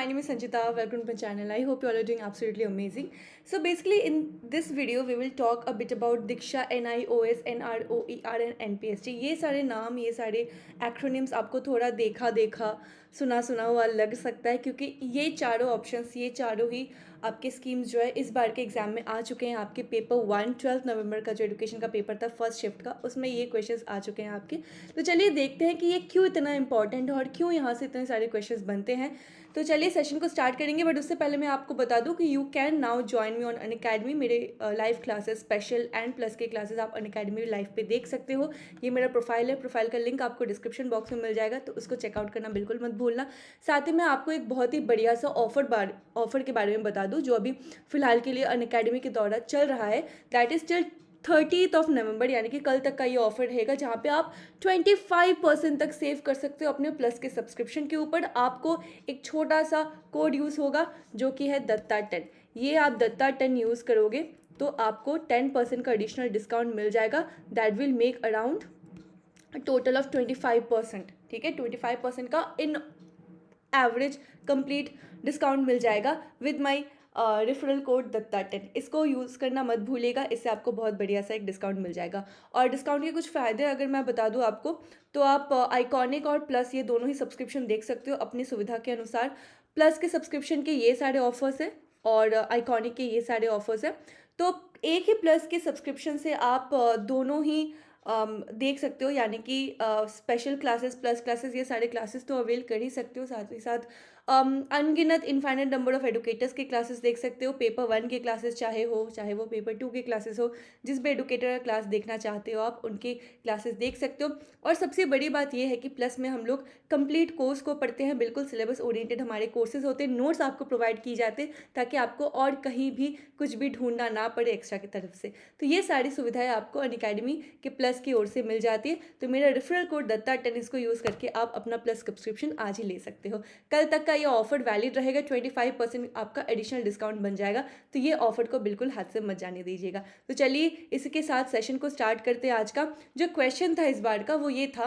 name is Sanchita. Welcome to my channel. I hope you all are doing absolutely amazing. So basically in this video we will talk a bit about Diksha, NIOS, NROER and NPST. ये सारे नाम, ये सारे acronyms आपको थोड़ा देखा देखा सुना सुना हुआ लग सकता है, क्योंकि ये चारों ऑप्शंस, ये चारों ही आपके स्कीम्स जो है इस बार के एग्जाम में आ चुके हैं। आपके पेपर 1 12 नवंबर का जो एजुकेशन का पेपर था फर्स्ट शिफ्ट का, उसमें ये क्वेश्चंस आ चुके हैं आपके। तो चलिए देखते हैं कि ये क्यों इतना इंपॉर्टेंट है और क्यों यहाँ से इतने सारे क्वेश्चंस बनते हैं। तो चलिए सेशन को स्टार्ट करेंगे, बट उससे पहले मैं आपको बता दूं कि you can now join me on Unacademy. मेरे live classes, special and plus के क्लासेस आप अनअकैडमी लाइव पे देख सकते हो। ये मेरा प्रोफाइल है, प्रोफाइल का लिंक आपको डिस्क्रिप्शन बॉक्स में मिल जाएगा, तो उसको चेकआउट करना बिल्कुल मत भूलना। साथ ही मैं आपको एक बहुत ही बढ़िया सा ऑफर के बारे में बता दूँ, जो अभी फिलहाल के लिए अनअकैडमी के दौरान चल रहा है। दैट इज टिल 30 नवंबर, यानी कि कल तक का ये ऑफर रहेगा, जहाँ पे आप 25% तक सेव कर सकते हो अपने प्लस के सब्सक्रिप्शन के ऊपर। आपको एक छोटा सा कोड यूज़ होगा जो कि है दत्ता10। ये आप दत्ता10 यूज़ करोगे तो आपको 10% का एडिशनल डिस्काउंट मिल जाएगा। That will make around total of 25%। ठीक है, 25% का इन एवरेज कंप्लीट डिस्काउंट मिल जाएगा विद माई रेफरल कोड दत्ता10। इसको यूज़ करना मत भूलिएगा, इससे आपको बहुत बढ़िया सा एक डिस्काउंट मिल जाएगा। और डिस्काउंट के कुछ फ़ायदे अगर मैं बता दूँ आपको, तो आप आइकॉनिक और प्लस ये दोनों ही सब्सक्रिप्शन देख सकते हो अपनी सुविधा के अनुसार। प्लस के सब्सक्रिप्शन के ये सारे ऑफर्स हैं और आइकॉनिक के ये सारे ऑफर्स हैं। तो एक ही प्लस के सब्सक्रिप्शन से आप दोनों ही देख सकते हो, यानी कि स्पेशल क्लासेस, प्लस क्लासेस, ये सारे क्लासेस तो अवेल कर ही सकते हो। साथ ही साथ अनगिनत इनफाइनाइट नंबर ऑफ एडुकेटर्स के क्लासेस देख सकते हो। पेपर 1 के क्लासेस चाहे वो पेपर 2 के क्लासेस हो, जिस भी एडुकेटर का क्लास देखना चाहते हो आप उनके क्लासेस देख सकते हो। और सबसे बड़ी बात यह है कि प्लस में हम लोग कंप्लीट कोर्स को पढ़ते हैं, बिल्कुल सिलेबस ओरिएंटेड हमारे कोर्सेज होते हैं। नोट्स आपको प्रोवाइड की जाते हैं ताकि आपको और कहीं भी कुछ भी ढूंढना ना पड़े एक्स्ट्रा की तरफ से। तो ये सारी सुविधाएं आपको अनअकैडमी के प्लस की ओर से मिल जाती है। तो मेरा रेफरल कोड दत्ता10 इसको यूज़ करके आप अपना प्लस सब्सक्रिप्शन आज ही ले सकते हो। कल तक का ये ऑफर वैलिड रहेगा, 25% आपका एडिशनल डिस्काउंट बन जाएगा। तो ये ऑफर को बिल्कुल हाथ से मत जाने दीजिएगा। तो चलिए इसके साथ सेशन को स्टार्ट करते हैं। आज का जो क्वेश्चन था इस बार का वो ये था,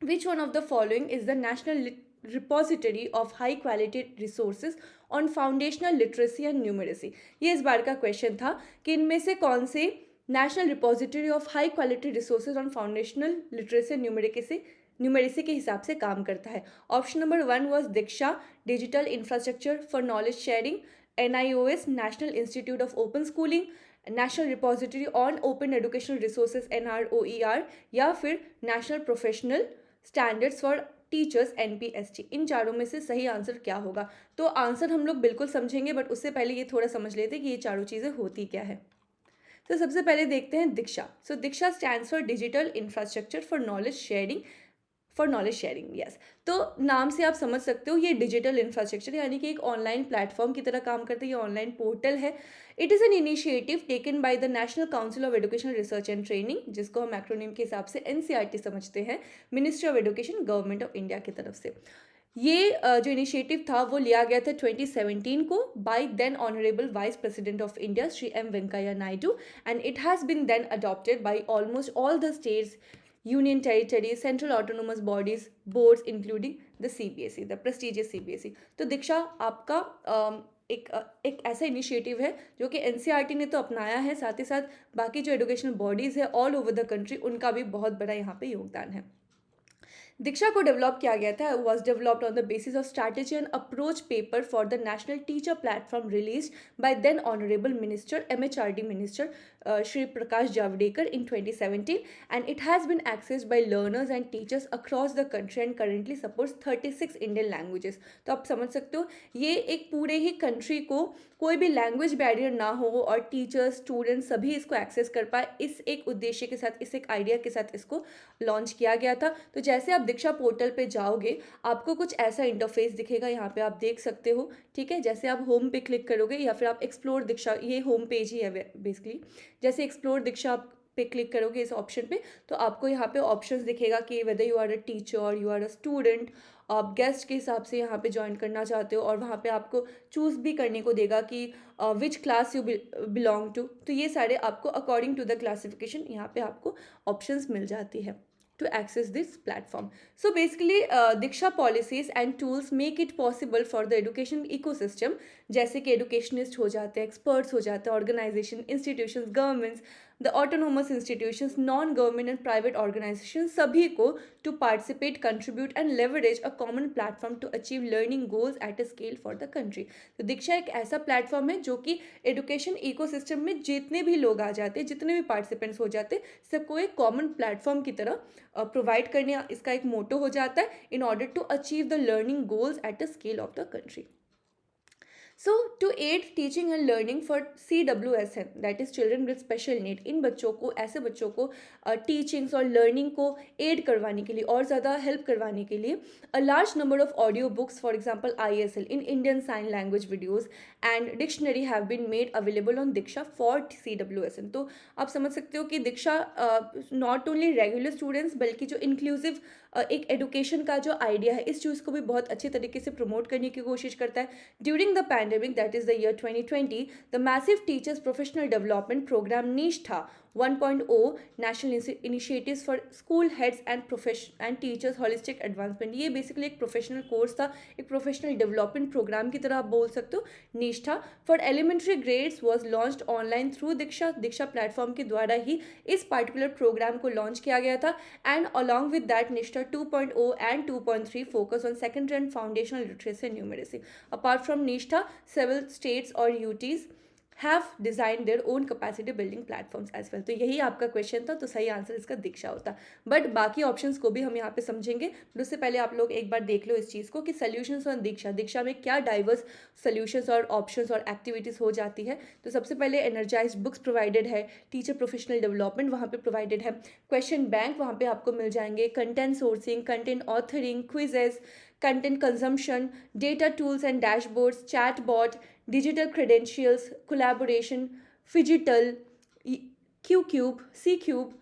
which one of the following is the national repository of high quality resources on foundational literacy and numeracy. ये इस बार का क्वेश्चन था कि इनमें से कौन से national repository of high quality resources on foundational literacy and numeracy के हिसाब से काम करता है। Option number 1 was Diksha, digital infrastructure for knowledge sharing, NIOS, national institute of open schooling, national repository on open educational resources NROER, या फिर national professional standards for teachers NPST। इन चारों में से सही आंसर क्या होगा? तो आंसर हम लोग बिल्कुल समझेंगे, बट उससे पहले ये थोड़ा समझ लेते हैं कि ये चारों चीज़ें होती क्या है। तो सबसे पहले देखते हैं DIKSHA. So DIKSHA stands for digital infrastructure for knowledge sharing, yes. तो नाम से आप समझ सकते हो ये डिजिटल इंफ्रास्ट्रक्चर यानी कि एक ऑनलाइन प्लेटफॉर्म की तरह काम करते हैं, ये ऑनलाइन पोर्टल है। It is an initiative taken by the national council of education research and training, जिसको हम एक्रोनिम के हिसाब से NCERT समझते हैं, ministry of education, government of India की तरफ से। ये जो इनिशिएटिव था वो लिया गया था 2017 को by then honourable vice president of India Shri M Venkaiah Naidu, and it has been then adopted by almost all the states, union territories, central autonomous bodies, boards including the CBSE, the prestigious CBSE। तो दीक्षा आपका एक ऐसा initiative है जो कि NCERT ने तो अपनाया है, साथ ही साथ बाकी जो एजुकेशनल बॉडीज़ है ऑल ओवर द कंट्री, उनका भी बहुत बड़ा यहाँ पे योगदान है। दीक्षा को डेवलप किया गया था, was developed on the basis of strategy and approach paper for the national teacher platform release by then honourable minister MHRD minister Shri Prakash Javadekar in 2017, and it has been accessed by learners and teachers across the country and currently supports 36 Indian languages। तो आप समझ सकते हो ये एक पूरे ही country को कोई भी लैंग्वेज बैरियर ना हो और टीचर्स, स्टूडेंट्स सभी इसको एक्सेस कर पाए, इस एक उद्देश्य के साथ, इस एक आइडिया के साथ इसको लॉन्च किया गया था। तो जैसे आप दीक्षा पोर्टल पे जाओगे आपको कुछ ऐसा इंटरफेस दिखेगा, यहाँ पे आप देख सकते हो। ठीक है, जैसे आप होम पे क्लिक करोगे या फिर आप एक्सप्लोर दीक्षा, ये होम पेज ही है बेसिकली, जैसे एक्सप्लोर दीक्षा पे क्लिक करोगे इस ऑप्शन पे तो आपको यहाँ पे ऑप्शंस दिखेगा कि whether you are a teacher, you are a student, आप गेस्ट के हिसाब से यहाँ पे ज्वाइन करना चाहते हो, और वहाँ पे आपको चूज़ भी करने को देगा कि which class you belong to. तो ये सारे आपको अकॉर्डिंग टू द क्लासिफिकेशन यहाँ पे आपको ऑप्शंस मिल जाती है। to access this platform. So basically Diksha policies and tools make it possible for the education ecosystem, जैसे कि educationist हो जाते हैं, experts हो जाते हैं, organization, institutions, governments, the autonomous institutions, non-government and private organizations, सभी को to participate, contribute and leverage a common platform to achieve learning goals at a scale for the country. तो दीक्षा एक ऐसा प्लेटफॉर्म है जो कि एजुकेशन इकोसिस्टम में जितने भी लोग आ जाते हैं, जितने भी पार्टिसिपेंट्स हो जाते हैं, सबको एक कॉमन प्लेटफॉर्म की तरह प्रोवाइड करने इसका एक मोटो हो जाता है in order to achieve the learning goals at the scale of the country. So to aid teaching and learning for CWSN, that is children with special need, इन बच्चों को, ऐसे बच्चों को टीचिंग्स और लर्निंग को एड करवाने के लिए और ज़्यादा हेल्प करवाने के लिए a large number of audio books, for example ISL in Indian Sign Language videos and dictionary have been made available on Diksha for CWSN. तो आप समझ सकते हो कि दीक्षा नॉट ओनली रेगुलर स्टूडेंट्स बल्कि जो इंक्लूसिव एक एडुकेशन का जो आइडिया है इस चीज़ को भी बहुत अच्छे तरीके से प्रमोट करने की कोशिश करता है. During the pandemic, that is the year 2020, the massive teachers professional development programme Nishtha 1.0 national initiatives for school heads and teachers holistic advancement, ये बेसिकली एक प्रोफेशनल कोर्स था, एक प्रोफेशनल डेवलपमेंट प्रोग्राम की तरह आप बोल सकते हो. Nishtha for elementary grades was launched online through Diksha. Diksha platform के द्वारा ही इस पार्टिकुलर प्रोग्राम को लॉन्च किया गया था. एंड अलॉन्ग विद दैट निष्ठा 2.0 and 2.3 focus on secondary and foundational literacy and numeracy. Apart from Nishtha, several states or UTs have designed their own capacity building platforms as well. तो यही आपका question था, तो सही आंसर इसका दीक्षा होता. But बाकी ऑप्शंस को भी हम यहाँ पे समझेंगे, बट उससे पहले आप लोग एक बार देख लो इस चीज़ को कि सोल्यूशंस ऑन दीक्षा, दीक्षा में क्या डाइवर्स सोल्यूशंस और ऑप्शंस और एक्टिविटीज़ हो जाती है. तो सबसे पहले एनर्जाइज बुक्स प्रोवाइडेड है, टीचर प्रोफेशनल डेवलपमेंट वहाँ पे प्रोवाइडेड है, क्वेश्चन बैंक वहाँ पे आपको मिल जाएंगे, content sourcing, content authoring, quizzes, content consumption, data tools and dashboards, chatbot, digital credentials, collaboration, Phygital, QCube, CCube,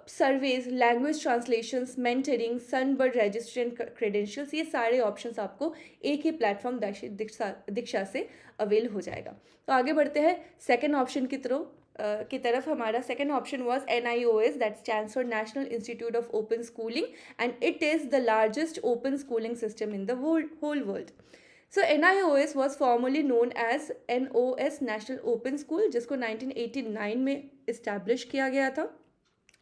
surveys, language translations, mentoring, Sunbird registry and credentials, ये सारे options आपको एक ही प्लेटफॉर्म दीक्षा से अवेल हो जाएगा. तो आगे बढ़ते हैं सेकेंड ऑप्शन की तरफ. हमारा second option was NIOS, that stands for national institute of open schooling and it is the largest open schooling system in the whole world. So NIOS was formerly known as NOS national open school, जिसको 1989 में establish किया गया था.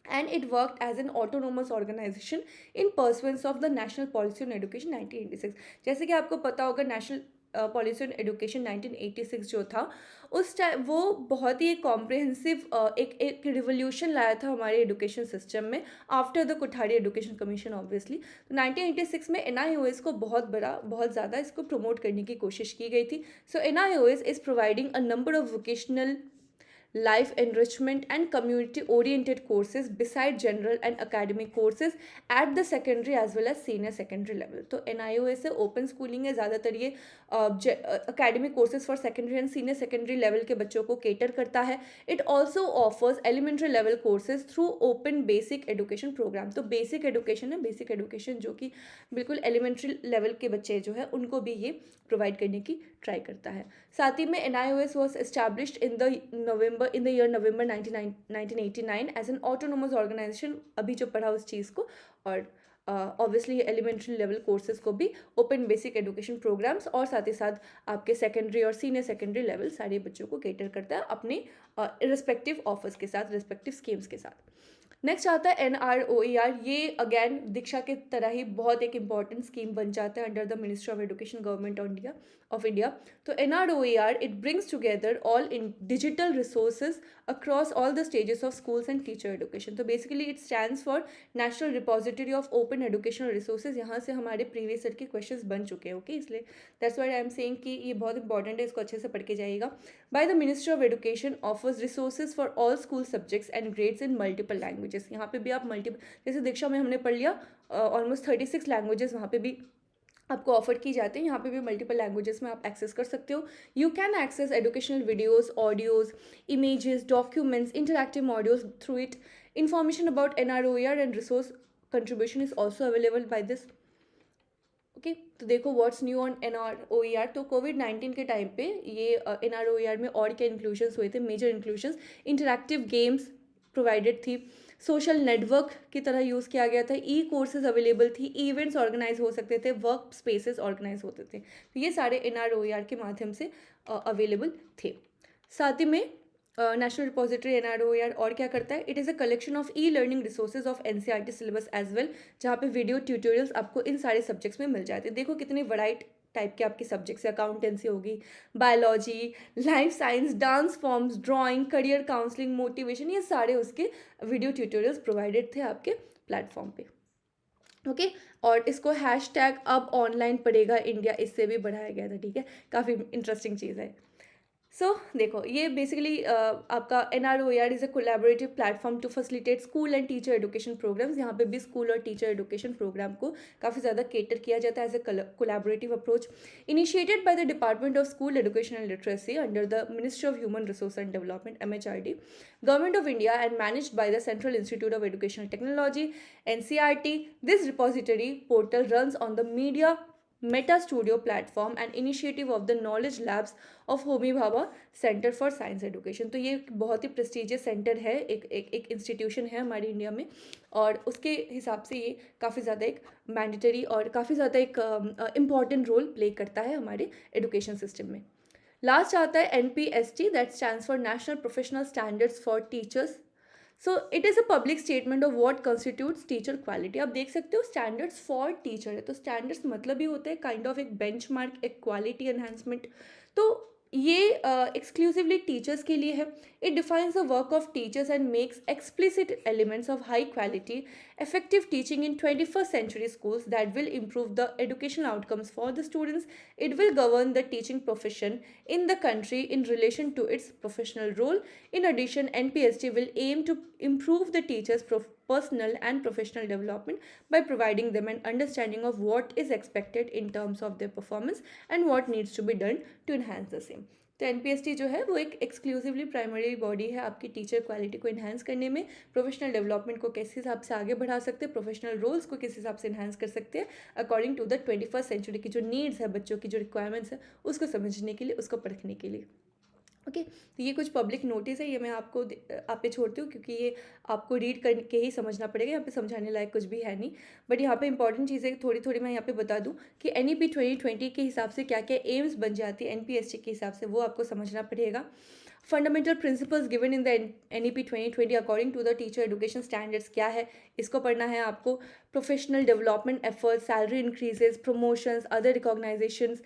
And it worked as an autonomous organization in pursuance of the National Policy on Education 1986. जैसे कि आपको पता होगा नेशनल पॉलिसी ऑन एजुकेशन 1986 जो था, उस टाइम वो बहुत ही एक कॉम्प्रिहेंसिव एक रिवोल्यूशन लाया था हमारे एजुकेशन सिस्टम में after the Kothari education commission obviously. तो 1986 में NIOS को बहुत ज़्यादा इसको प्रमोट करने की कोशिश की गई थी. सो NIOS is providing a number of vocational, life enrichment and community oriented courses beside general and academic courses at the secondary as well as senior secondary level. तो NIOS से ओपन स्कूलिंग है, ज़्यादातर ये academic courses for secondary and senior secondary level के बच्चों को cater करता है. It also offers elementary level courses through open basic education program. तो basic education है, basic education जो कि बिल्कुल elementary level के बच्चे जो है उनको भी ये प्रोवाइड करने की ट्राई करता है. साथ ही में NIOS was established in the year November 1989 as an autonomous organization. अभी जो पढ़ा उस चीज़ को, और ऑब्वियसली एलिमेंट्री लेवल कोर्सेज को भी ओपन बेसिक एजुकेशन प्रोग्राम्स और साथ ही साथ आपके सेकेंडरी और सीनियर सेकेंडरी लेवल सारे बच्चों को केटर करता है अपने रिस्पेक्टिव ऑफर्स के साथ, रिस्पेक्टिव स्कीम्स के साथ. नेक्स्ट आता है NROER. ये अगेन दीक्षा के तरह ही बहुत एक इंपॉर्टेंट स्कीम बन जाता है under the ministry of education government of India. तो NROER it brings together all in digital resources across all the stages of schools and teacher education. तो basically it stands for national repository of open educational resources. यहाँ से हमारे previous year के questions बन चुके हैं, okay, इसलिए that's why I am saying कि ये बहुत इंपॉर्टेंट है, इसको अच्छे से पढ़ के जाइएगा. By the ministry of education offers resources for all school subjects and grades in multiple languages. यहाँ पे भी आप जैसे दीक्षा में हमने पढ़ लिया ऑलमोस्ट 36 लैंग्वेजेस वहाँ पे भी आपको ऑफर की जाती हैं. यहाँ पे भी मल्टीपल लैंग्वेजेस में आप एक्सेस कर सकते हो. You can access educational videos, audios, images, documents, interactive modules through it. Information about NROER and resource contribution is also available by this. Okay, तो देखो व्हाट्स न्यू ऑन NROER. तो कोविड-19 के time पे ये NROER में और क्या इंक्लूजन्स हुए थे, major inclusions. Interactive games provided थी, सोशल नेटवर्क की तरह यूज़ किया गया था, ई कोर्सेज अवेलेबल थी, इवेंट्स ऑर्गेनाइज हो सकते थे, वर्क स्पेसेस ऑर्गेनाइज होते थे। तो ये सारे NROER के माध्यम से अवेलेबल थे। साथ ही में नेशनल रिपोजिटरी NROER और क्या करता है, it is a collection of e learning resources of NCERT syllabus as well, जहाँ पे वीडियो ट्यूटोरियल्स आपको इन सारे सब्जेक्ट्स में मिल जाते हैं। देखो कितने वराइट टाइप के आपके सब्जेक्ट्स है, अकाउंटेंसी होगी, biology, life science, dance forms, drawing, career counselling, motivation, ये सारे उसके वीडियो ट्यूटोरियल्स प्रोवाइडेड थे आपके प्लेटफॉर्म पे। ओके और इसको हैशटैग अब ऑनलाइन पढ़ेगा इंडिया, इससे भी बढ़ाया गया था। ठीक है, काफ़ी इंटरेस्टिंग चीज़ है। देखो ये बेसिकली आपका NROER is a collaborative platform to facilitate school and teacher education programmes. यहाँ पे भी स्कूल और टीचर एजुकेशन प्रोग्राम को काफ़ी ज़्यादा केटर किया जाता है as a collaborative approach, initiated by the department of school education and literacy under the ministry of human resource and development MHRD, government of India and managed by the central institute of educational technology NCERT. This repository portal runs on the Media Meta Studio platform and initiative of the Knowledge Labs of Homi Bhabha centre for science education. तो ये बहुत ही prestigious centre है, एक institution है हमारे India में, और उसके हिसाब से ये काफ़ी ज़्यादा एक मैंडेटरी और काफ़ी ज़्यादा एक इम्पॉर्टेंट रोल प्ले करता है हमारे एजुकेशन सिस्टम में। लास्ट आता है NPST, that stands for national professional standards for teachers. So it is a public statement of what constitutes teacher quality. आप देख सकते हो स्टैंडर्ड्स फॉर टीचर है, तो स्टैंडर्ड्स मतलब ही होता है काइंड ऑफ एक बेंचमार्क, एक क्वालिटी एनहांसमेंट। तो ये एक्सक्लूसिवली टीचर्स के लिए है। It defines the work of teachers and makes explicit elements of high quality effective teaching in 21st century schools that will improve the educational outcomes for the students. It will govern the teaching profession in the country in relation to its professional role. In addition, NPST will aim to improve the teachers' personal and professional development by providing them an understanding of what is expected in terms of their performance and what needs to be done to enhance the same. तो NPST जो है वो एक exclusively primary body है आपकी teacher quality को enhance करने में, प्रोफेशनल डेवलपमेंट को किस हिसाब से आगे बढ़ा सकते हैं, प्रोफेशनल रोल्स को किस हिसाब से इन्हांस कर सकते हैं according to the 21st century की जो नीड्स है, बच्चों की जो रिक्वायरमेंट्स है, उसको समझने के लिए, उसको परखने के लिए। ओके तो ये कुछ पब्लिक नोटिस है, ये मैं आपको आप पे छोड़ती हूँ क्योंकि ये आपको रीड करके ही समझना पड़ेगा, यहाँ पे समझाने लायक कुछ भी है नहीं। बट यहाँ पे इंपॉर्टेंट चीज़ें थोड़ी थोड़ी मैं यहाँ पे बता दूँ कि NEP 2020 के हिसाब से क्या क्या एम्स बन जाती है NPST के हिसाब से, वो आपको समझना पड़ेगा। Fundamental principles given in the NEP 2020 according to the teacher education standards क्या है, इसको पढ़ना है आपको। Professional development efforts, salary increases, promotions, other recognisations,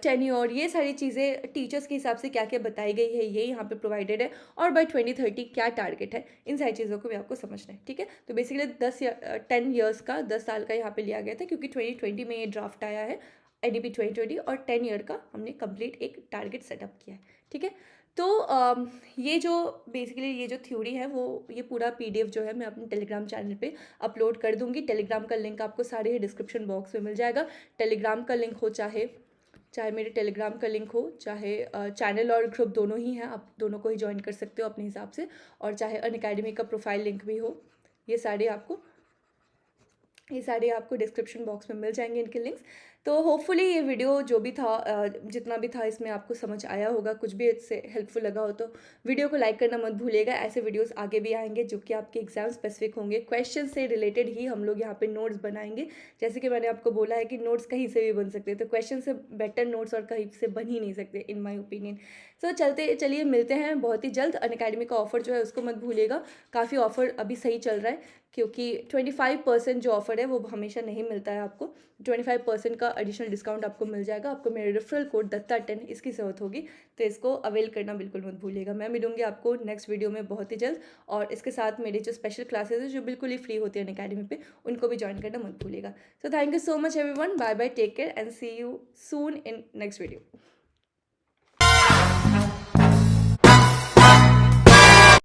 tenure, ये सारी चीज़ें टीचर्स के हिसाब से क्या क्या बताई गई है, ये यहाँ पे प्रोवाइडेड है। और बाय 2030 क्या टारगेट है, इन सारी चीज़ों को भी आपको समझना है। ठीक है, तो बेसिकली 10 ईयर्स का, 10 साल का यहाँ पे लिया गया था क्योंकि 2020 में ये ड्राफ्ट आया है NEP 2020, और 10 ईयर का हमने कंप्लीट एक टारगेट सेटअप किया है। ठीक है, तो ये जो बेसिकली ये जो थ्योरी है वो, ये पूरा PDF जो है मैं अपने टेलीग्राम चैनल पे अपलोड कर दूंगी। टेलीग्राम का लिंक आपको सारे डिस्क्रिप्शन बॉक्स में मिल जाएगा। टेलीग्राम का लिंक हो, चाहे मेरे टेलीग्राम का लिंक हो, चाहे चैनल और ग्रुप दोनों ही हैं, आप दोनों को ही ज्वाइन कर सकते हो अपने हिसाब से, और चाहे अनअकैडमी का प्रोफाइल लिंक भी हो, ये सारे आपको डिस्क्रिप्शन बॉक्स में मिल जाएंगे इनके लिंक्स। तो होपफुली ये वीडियो जो भी था, जितना भी था इसमें आपको समझ आया होगा, कुछ भी इससे हेल्पफुल लगा हो तो वीडियो को लाइक करना मत भूलिएगा। ऐसे वीडियोस आगे भी आएंगे जो कि आपके एग्जाम स्पेसिफिक होंगे, क्वेश्चन से रिलेटेड ही हम लोग यहाँ पे नोट्स बनाएंगे। जैसे कि मैंने आपको बोला है कि नोट्स कहीं से भी बन सकते हैं, तो क्वेश्चन से बेटर नोट्स और कहीं से बन ही नहीं सकते इन माई ओपिनियन। सो चलिए मिलते हैं बहुत ही जल्द। अनअकैडमी का ऑफर जो है उसको मत भूलिएगा, काफ़ी ऑफर अभी सही चल रहा है क्योंकि 25% जो ऑफर है वो हमेशा नहीं मिलता है आपको। 25% का एडिशनल डिस्काउंट आपको मिल जाएगा, आपको मेरे रेफरल कोड दत्ता10 इसकी ज़रूरत होगी, तो इसको अवेल करना बिल्कुल मत भूलिएगा। मैं मिलूंगी आपको नेक्स्ट वीडियो में बहुत ही जल्द, और इसके साथ मेरे जो स्पेशल क्लासेज है जो बिल्कुल ही फ्री होती है अनअकैडमी पे, उनको भी ज्वाइन करना मत भूलिएगा। So thank you so much everyone, bye bye, take care and see you soon in next video.